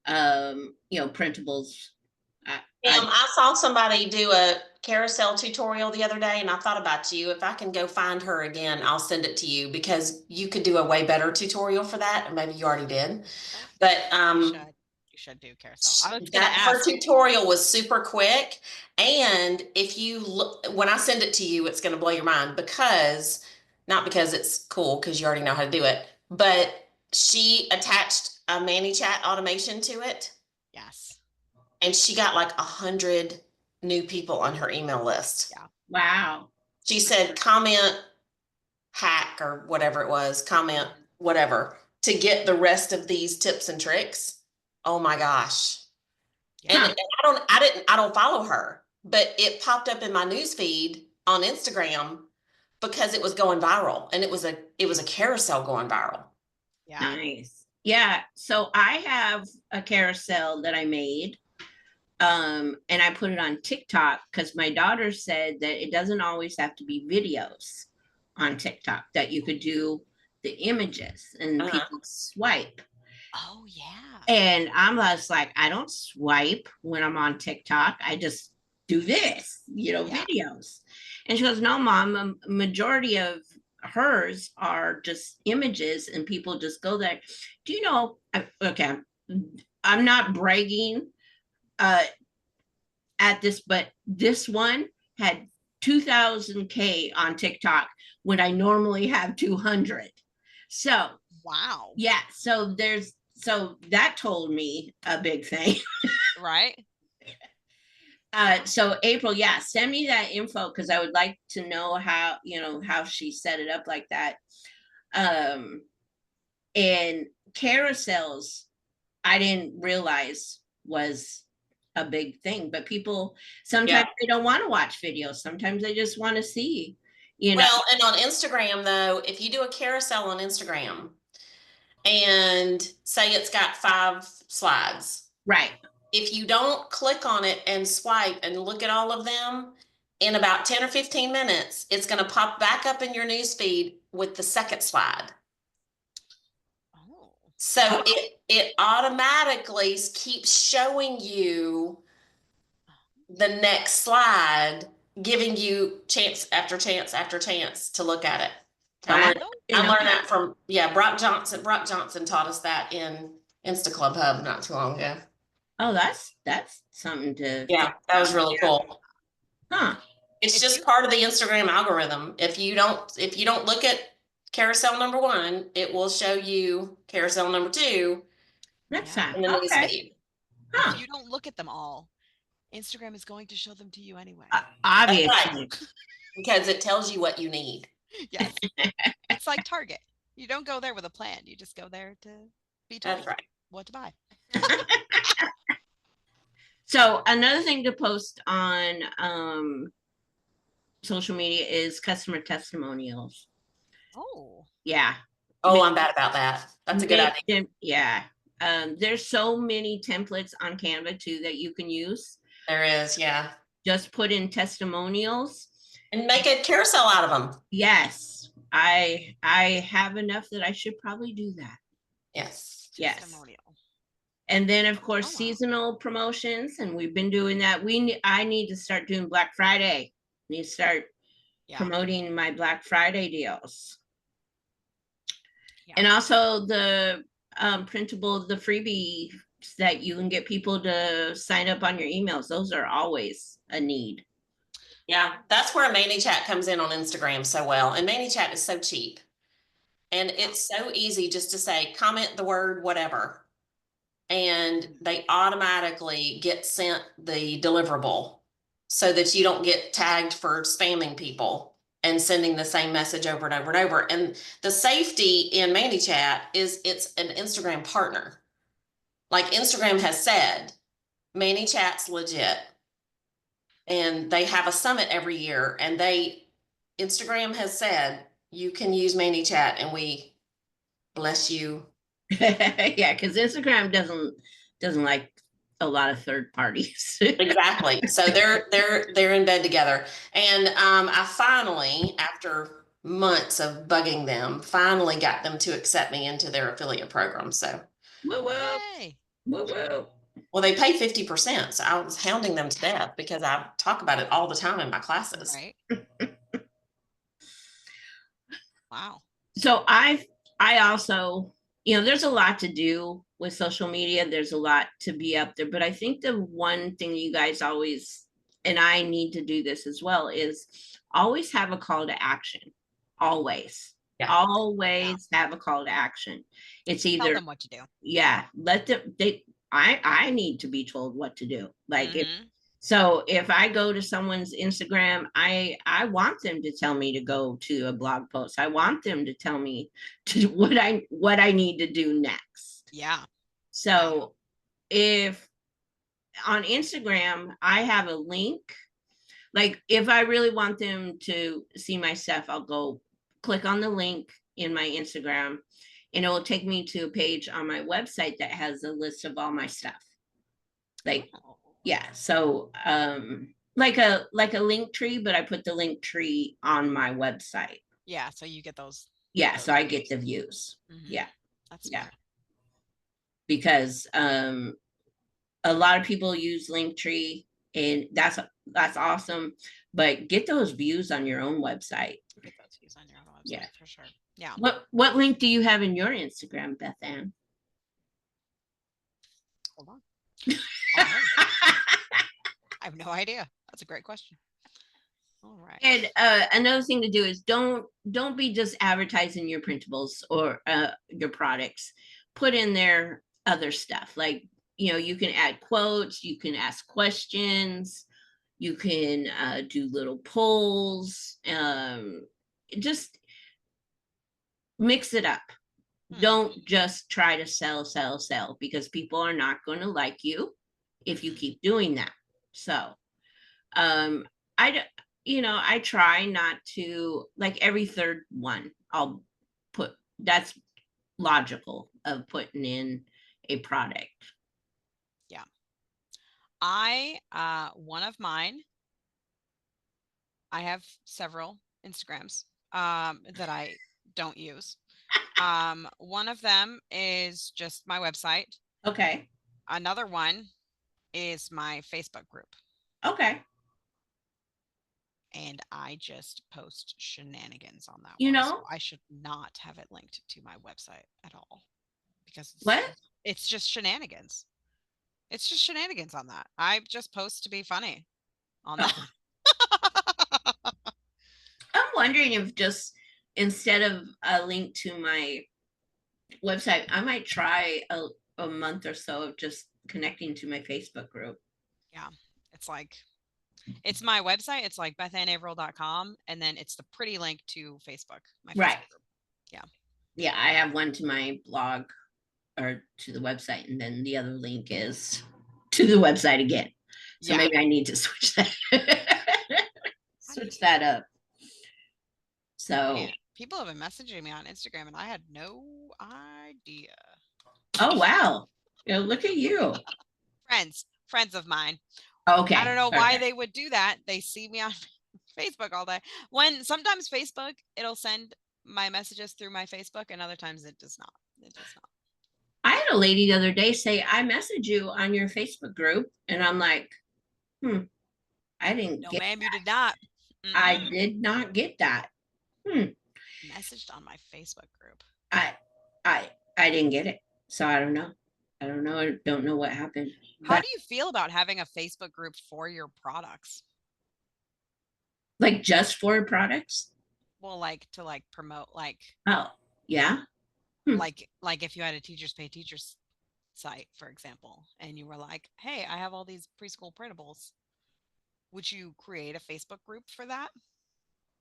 you know, printables. I saw somebody do a carousel tutorial the other day, and I thought about you. If I can go find her again, I'll send it to you because you could do a way better tutorial for that. And maybe you already did, but you should do carousel. I was going to her ask. tutorial was super quick. And if you look, when I send it to you, it's going to blow your mind because not because it's cool because you already know how to do it, but she attached a ManyChat automation to it. Yes. And she got like 100 new people on her email list. Yeah. Wow. She said comment hack or whatever it was, comment whatever to get the rest of these tips and tricks. Oh my gosh. Yeah. And I don't follow her, but it popped up in my news feed on Instagram because it was going viral, and it was a carousel going viral. Yeah. Nice. Yeah. So I have a carousel that I made. And I put it on TikTok because my daughter said that it doesn't always have to be videos on TikTok, that you could do the images and people swipe. Oh, yeah. And I'm just like, I don't swipe when I'm on TikTok. I just do this, you know, videos. And she goes, no, Mom, a majority of hers are just images and people just go there. Do you know, okay, I'm not bragging at this, but this one had 2,000K on TikTok when I normally have 200. So wow. Yeah, so that told me a big thing. Right. So April, yeah, send me that info because I would like to know how, you know, how she set it up like that. And carousels, I didn't realize was a big thing, but people sometimes they don't want to watch videos. Sometimes they just want to see, you know. Well, and on Instagram though, if you do a carousel on Instagram and say it's got 5 slides, right? If you don't click on it and swipe and look at all of them, in about 10 or 15 minutes, it's going to pop back up in your newsfeed with the second slide. So it automatically keeps showing you the next slide, giving you chance after chance after chance to look at it. I learned that from Brock Johnson. Brock Johnson taught us that in Insta Club Hub not too long ago. Oh, that's something to. Yeah, that was really cool. Huh. It's If just you part of the Instagram algorithm. If you don't look at carousel number 1, it will show you carousel number 2 Next Yeah. time. in the news Okay. feed. if Huh. you don't look at them all, Instagram is going to show them to you anyway. That's right, Obviously. because it tells you what you need. Yes. It's like Target. You don't go there with a plan. You just go there to be That's told right. what to buy. So another thing to post on social media is customer testimonials. Oh. Yeah. Oh, Make, I'm bad about that. That's a good make idea. them, yeah. There's so many templates on Canva too that you can use. There is, yeah. Just put in testimonials. And make a carousel out of them. Yes, I have enough that I should probably do that. Yes. Yes. Testimonial. And then of course Oh, wow. seasonal promotions, and we've been doing that. I need to start doing Black Friday. Need to start Yeah. promoting my Black Friday deals. Yeah. And also the printable, the freebies that you can get people to sign up on your emails. Those are always a need. Yeah, that's where ManyChat comes in on Instagram so well. And ManyChat is so cheap. And it's so easy just to say, comment the word whatever. And they automatically get sent the deliverable so that you don't get tagged for spamming people and sending the same message over and over and over. And the safety in ManyChat is it's an Instagram partner. Like Instagram has said, ManyChat's legit. And they have a summit every year, and Instagram has said you can use ManyChat, and we bless you. Yeah, because Instagram doesn't like a lot of third parties. Exactly. So they're in bed together. And I finally, after months of bugging them, finally got them to accept me into their affiliate program. So Woo woo, Yay. woo woo. well, they pay 50%. So I was hounding them to death because I talk about it all the time in my classes. Right. Wow. So I also, there's a lot to do with social media. There's a lot to be up there, but I think the one thing you guys always, and I need to do this as well, is always have a call to action. Always. Yeah. Always have a call to action. It's Tell either, them what to do. yeah, let them I need to be told what to do. Like if Mhm. so if I go to someone's Instagram, I want them to tell me to go to a blog post. I want them to tell me to what I need to do next. Yeah. So if on Instagram I have a link, like if I really want them to see my stuff, I'll go click on the link in my Instagram, and it will take me to a page on my website that has a list of all my stuff. Like, Oh. yeah, so like a link tree, but I put the link tree on my website. Yeah. So you get those. Yeah, so I get the views. Mhm. Yeah, That's yeah. smart. Because a lot of people use Linktree, and that's awesome. But get those views on your own website. Get those views on your own website Yeah. for sure. Yeah. What link do you have in your Instagram, Beth Ann? Hold on. All right. I have no idea. That's a great question. All right. And another thing to do is don't be just advertising your printables or your products. Put in there other stuff, like you can add quotes, you can ask questions, you can do little polls. Just mix it up. Don't just try to sell, because people are not going to like you if you keep doing that. So I try not to, like, every third one I'll put, that's logical, of putting in a product. Yeah. One of mine, I have several Instagrams that I don't use. One of them is just my website. Okay. Another one is my Facebook group. Okay. And I just post shenanigans on that You one. know? So I should not have it linked to my website at all, because What? it's just shenanigans. It's just shenanigans on that. I just post to be funny on that. wondering if just instead of a link to my website, I might try a month or so of just connecting to my Facebook group. Yeah. It's like, it's my website. It's like bethannaveril.com. And then it's the pretty link to Facebook, my Right. Facebook group. Yeah. Yeah, I have one to my blog or to the website, and then the other link is to the website again. So Yeah. maybe I need to switch that. Switch that up. So Man, people have been messaging me on Instagram and I had no idea. oh wow. You know, look at you. Friends of mine. Okay. I don't know why okay. they would do that. They see me on Facebook all day. When sometimes Facebook, it'll send my messages through my Facebook, and other times it does not. It does not. I had a lady the other day say, I messaged you on your Facebook group. And I'm like, I didn't No, get ma'am, you did not. I did not get that. Messaged on my Facebook group. I I didn't get it. So I don't know. I don't know. I don't know what happened. How But do you feel about having a Facebook group for your products? like just for products? Well, like to like promote, like Oh, yeah. like if you had a teachers pay teachers site, for example, and you were like, hey, I have all these preschool printables. Would you create a Facebook group for that?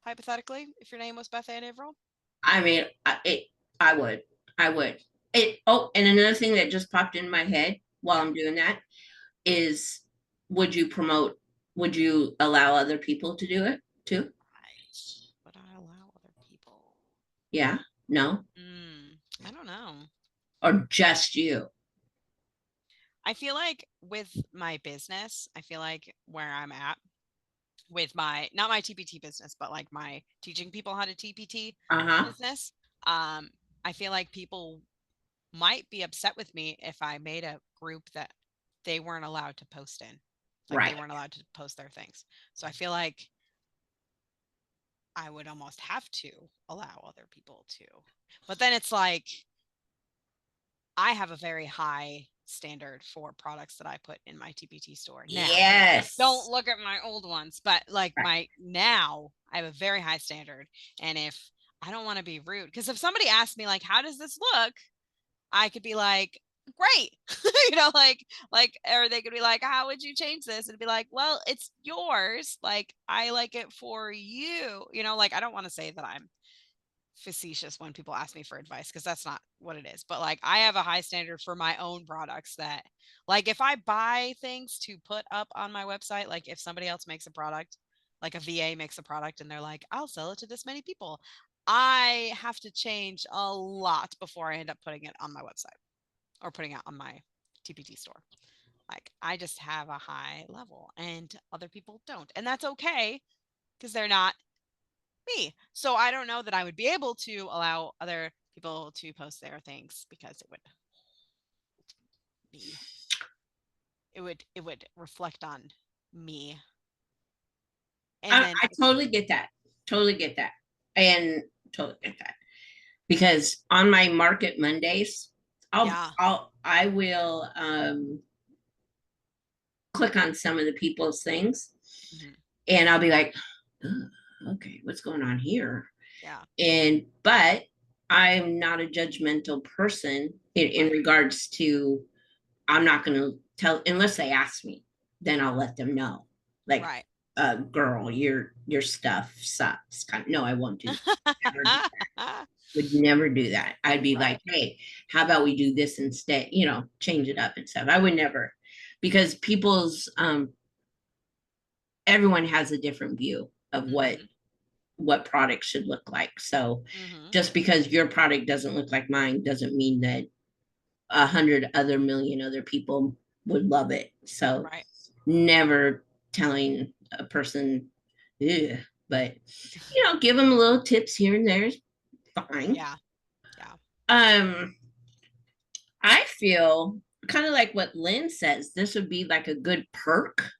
Hypothetically, if your name was Beth Ann Averill? I mean, I would. I would. It oh, and another thing that just popped in my head while Yeah. I'm doing that is would you allow other people to do it too? Right. Would I allow other people? Yeah? No? I don't know. Or just you? I feel like with my business, I feel like where I'm at with my, not my TPT business, but like my teaching people how to TPT Uh-huh. business, I feel like people might be upset with me if I made a group that they weren't allowed to post in. Like they Right. weren't allowed to post their things. So I feel like I would almost have to allow other people to. But then it's like I have a very high standard for products that I put in my TPT store now. Yes. Don't look at my old ones, but like Right. now I have a very high standard. And if I don't want to be rude, because if somebody asks me like, how does this look? I could be like, great. Or they could be like, how would you change this? And be like, well, it's yours. Like, I like it for you. Like, I don't want to say that I'm facetious when people ask me for advice, because that's not what it is. But like, I have a high standard for my own products that, like, if I buy things to put up on my website, like if somebody else makes a product, like a VA makes a product and they're like, I'll sell it to this many people, I have to change a lot before I end up putting it on my website or putting it on my TPT store. Like, I just have a high level and other people don't. And that's okay because they're not me. So I don't know that I would be able to allow other people to post their things, because be it would reflect on me. And then I totally get that. Totally get that. And totally get that. Because on my market Mondays, yeah. I will click on some of the people's things Mhm. and I'll be like, okay, what's going on here? Yeah. But I'm not a judgmental person in Right. regards to, I'm not going to tell unless they ask me, then I'll let them know. Like, Right. girl, your stuff sucks. No, I won't do that. Never do that. Would never do that. I'd be Right. like, hey, how about we do this instead? Change it up and stuff. I would never, because everyone has a different view of Mhm. what products should look like. So Mhm. just because your product doesn't look like mine doesn't mean that 100 million other people would love it. So Right. never telling a person, ugh, but give them a little tips here and there is fine. Yeah. Yeah. I feel kind of like what Lynn says, this would be like a good perk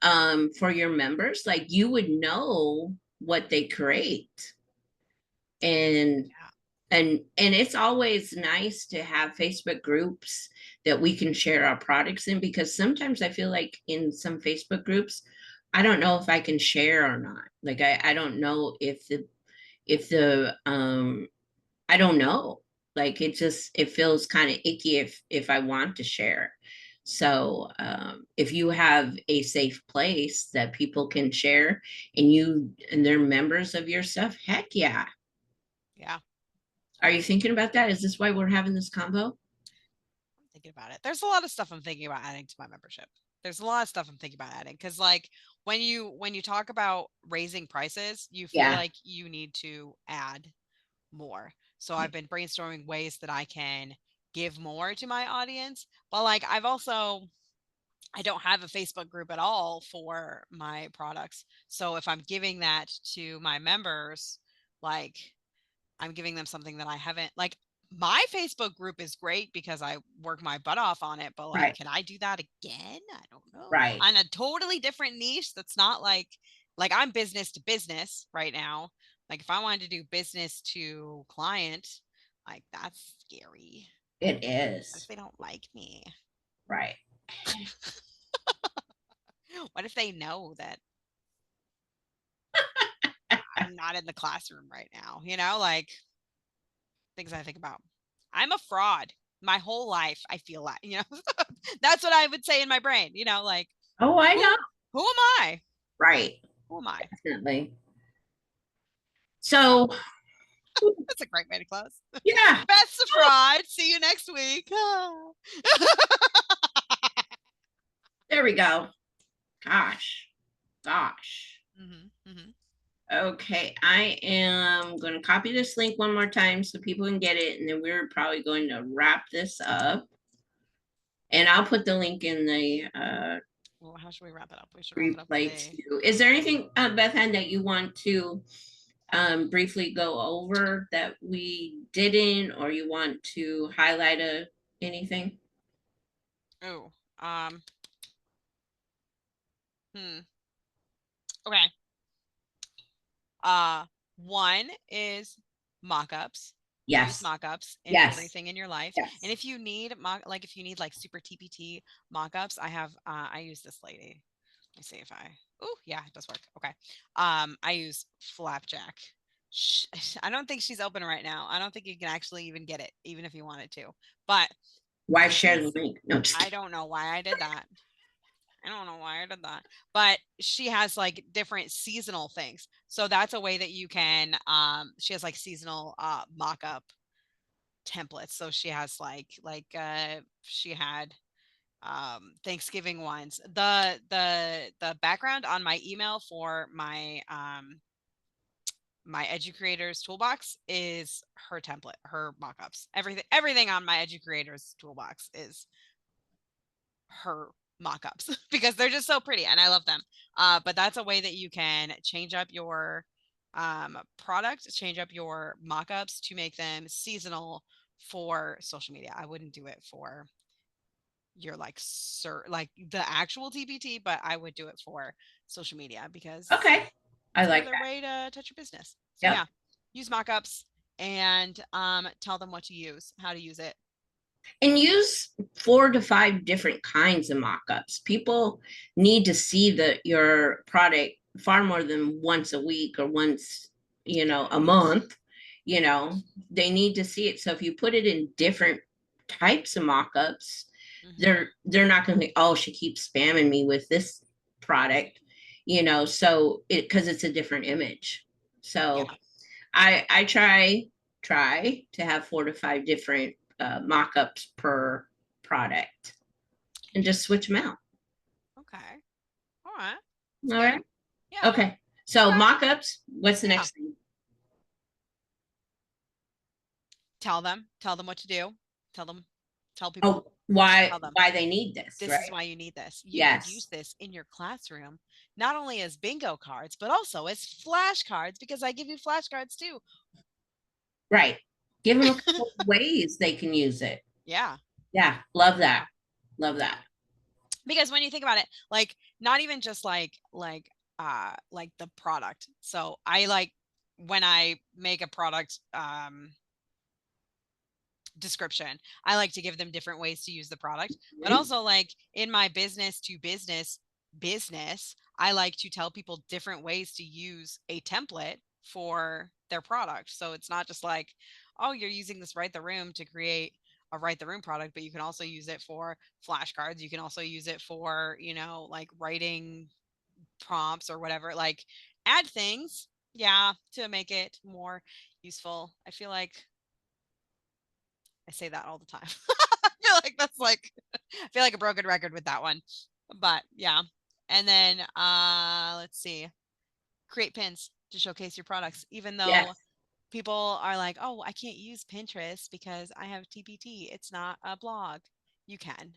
for your members. Like you would know what they create. And Yeah. and it's always nice to have Facebook groups that we can share our products in, because sometimes I feel like in some Facebook groups I don't know if I can share or not. Like I don't know if the I don't know. Like it feels kind of icky if I want to share. So if you have a safe place that people can share and they're members of your stuff, heck yeah. Yeah. Are you thinking about that? Is this why we're having this convo? I'm thinking about it. There's a lot of stuff I'm thinking about adding to my membership. There's a lot of stuff I'm thinking about adding because, like, when you talk about raising prices, you feel Yeah. like you need to add more. So I've been brainstorming ways that I can give more to my audience. But like I don't have a Facebook group at all for my products. So if I'm giving that to my members, like I'm giving them something that I haven't like my Facebook group is great because I work my butt off on it, but like Right. can I do that again? I don't know. Right. On a totally different niche that's not like I'm business to business right now. Like if I wanted to do business to client, like that's scary. It What if is. they don't like me? Right. What if they know that I'm not in the classroom right now? Like things I think about. I'm a fraud. My whole life, I feel like, that's what I would say in my brain, like Oh, I know. who am I? Right. Who am I? Definitely. So So that's a great way to close. yeah. Best of fraud. See you next week. There we go. Gosh. Gosh. Hmm. Okay, I am going to copy this link one more time so people can get it, and then we're probably going to wrap this up. And I'll put the link in the Well, how should we wrap it up? We should wrap it up with replay a. too. Is there anything, Beth Ann, that you want to briefly go over that we didn't, or you want to highlight anything? Oh, hmm. Okay. Uh, one is mock-ups. Use Yes. mock-ups in Yes. everything in your life. And Yes. if you need if you need like super TPT mock-ups, I use this lady. Let me see if I. Oh, yeah, it does work. Okay. I use Flapjack. I don't think she's open right now. I don't think you can actually even get it, even if you wanted to. But Why share the she's. link? No, just I kidding. don't know why I did that. I don't know why I did that. But she has like different seasonal things. So that's a way that you can she has like seasonal mock-up templates. So she has she had Thanksgiving ones. The background on my email for my EduCreators toolbox is her template, her mock-ups. Everything on my EduCreators toolbox is her mock-ups because they're just so pretty and I love them. But that's a way that you can change up your product, change up your mock-ups to make them seasonal for social media. I wouldn't do it for your like the actual TPT, but I would do it for social media because Okay. I it's like another that. way to touch your business. So Yep. yeah, use mock-ups and tell them what to use, how to use it. And use 4 to 5 different kinds of mock-ups. People need to see your product far more than once a week or once, a month. You know, they need to see it. So if you put it in different types of mock-ups, Mm-hmm. they're not going to think, oh, she keeps spamming me with this product, so because it's a different image. So Yeah. I try to have 4 to 5 different mock-ups per product and just switch them out. Okay. All right. It's All good. right. Yeah. Okay. So Okay. mock-ups, what's the Yeah. next thing? Tell them what to do. Tell them, tell people, Oh, why tell them why they need this, this is right? why you need this. You could use Yes. this in your classroom, not only as bingo cards, but also as flashcards because I give you flashcards too. Right. Give them a couple of ways they can use it. Yeah. Yeah. Love Yeah. that. Love Yeah. that. Because when you think about it, like not even just like the product. So I like when I make a product description, I like to give them different ways to use the product, but Mhm. also like in my business to business, I like to tell people different ways to use a template for their product. So it's not just like, oh, you're using this Write the Room to create a Write the Room product, but you can also use it for flashcards. You can also use it for, like writing prompts or whatever. Like add things, yeah, to make it more useful. I feel like I say that all the time. I feel like that's like I feel like a broken record with that one. But yeah. And then let's see. Create pins to showcase your products. Even though Yes. people are like, "Oh, I can't use Pinterest because I have TPT. It's not a blog." You can.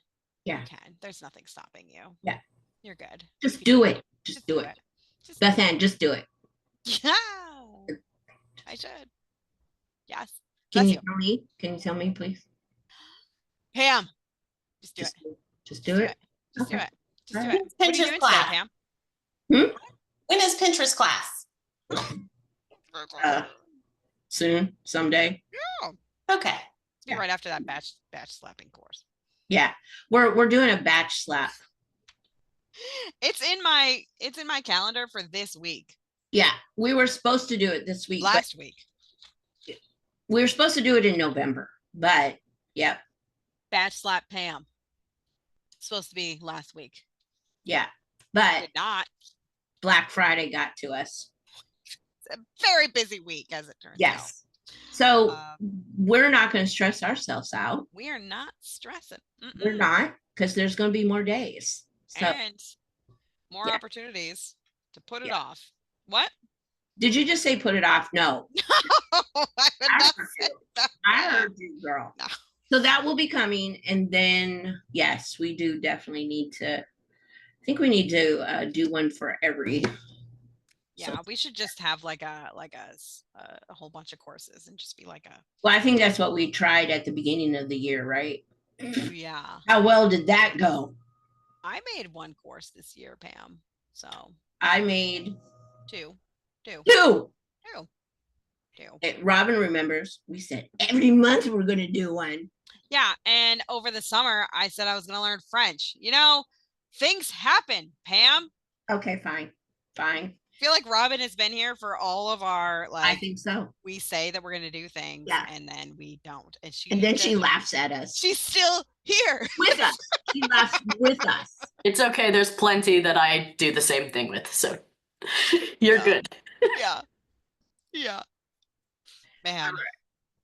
Yeah. You can. There's nothing stopping you. Yeah. You're good. Just do it. Just do it. Just Beth Ann, just do it. Yeah. I should. Yes. Can Bless you tell me? Can you tell me, please? Pam. Just do Just, it. just do it. Just do Okay. it. Just All do right. it. What are you Pinterest doing class. today, Pam? When is Pinterest class? Soon, someday. Okay. Be right after that batch slapping course. Yeah, we're doing a batch slap. It's in my calendar for this week. Yeah, we were supposed to do it this week. Last week. We were supposed to do it in November, but yep. Batch slap Pam. Supposed to be last week. Yeah, but Did not. Black Friday got to us. It's a very busy week, as it turns out. Yes. So we're not going to stress ourselves out. We are not stressing. We're not, because there's going to be more days. So, and more opportunities to put it off. What? Did you just say put it off? No. I heard you, girl. No. So that will be coming. And then, yes, we do definitely need to, I think we need to do one for every. Yeah, we should just have like a whole bunch of courses and just be like a. Well, I think that's what we tried at the beginning of the year, right? Yeah. How well did that go? I made one course this year, Pam. So I made two. Robin remembers we said every month we're going to do one. Yeah. And over the summer, I said I was going to learn French. Things happen, Pam. Okay, fine. I feel like Robin has been here for all of our, I think so. We say that we're going to do things and then we don't. And then she laughs at us. She's still here with us. She laughs with us. It's okay. There's plenty that I do the same thing with. So you're good. Yeah. Man.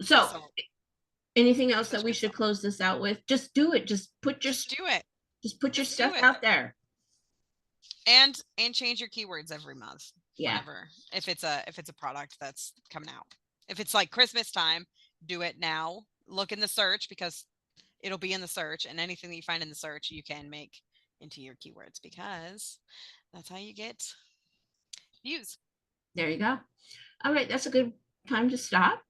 So anything else that we should close this out with? Just do it. Just do it. Just put your stuff out there. And change your keywords every month. Yeah. Whenever. If it's a product that's coming out. If it's like Christmas time, do it now. Look in the search because it'll be in the search, and anything that you find in the search you can make into your keywords because that's how you get views. There you go. All right, that's a good time to stop.